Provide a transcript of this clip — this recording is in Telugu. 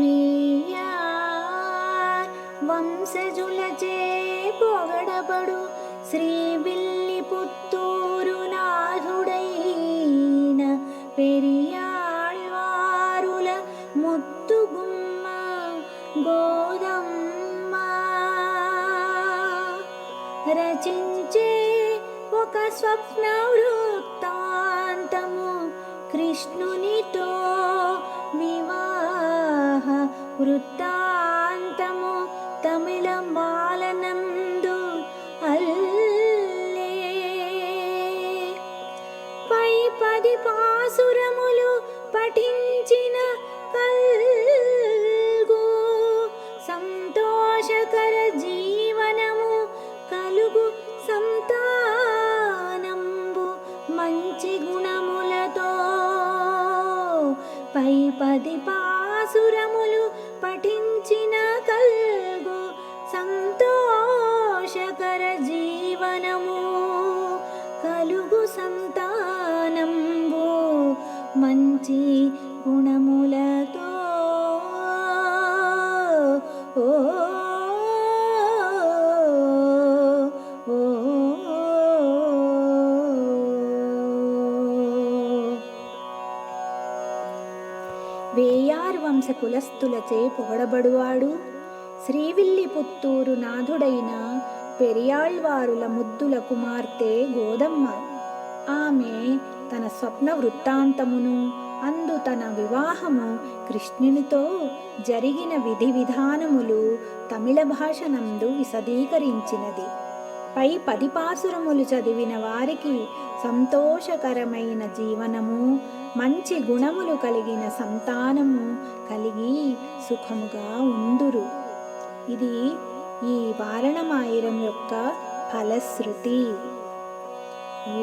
వీయార్ వంశజులచే పొగడబడు శ్రీవిల్లిపుత్తూరు నాథుడైన పెరియాళ్వారుల ముద్దుగుమ్మ గోదమ్మ రచించే ఒక స్వప్న వృత్తాంతము కృష్ణునితో వివాహ వృత్తాంతము తమిళ మాలనందు అల్లే పై 10 పాసురములు పఠించిన కల్గు సంతోషకర జీవనము కలుగు సంతానంబు మంచి గుణములతో పై 10 పాసురములు పఠించిన కల్గు సంతోషకర జీవనము కలుగు సంతానంబు మంచి గుణములతో ఓ వేయార్ వంశ కులస్థులచే పొగడబడువాడు శ్రీవిల్లిపుత్తూరు నాథుడైన పెరియాళ్వారుల ముద్దుల కుమార్తె గోదమ్మ. ఆమె తన స్వప్న వృత్తాంతమును అందు తన వివాహము కృష్ణునితో జరిగిన విధి విధానములు తమిళ భాషనందు విశదీకరించినది. పై 10 పాసురములు చదివిన వారికి సంతోషకరమైన జీవనము మంచి గుణములు కలిగిన సంతానము కలిగి సుఖముగా ఉందురు. ఇది ఈ వారణమాయిరం యొక్క ఫలశ్రుతి. ఓ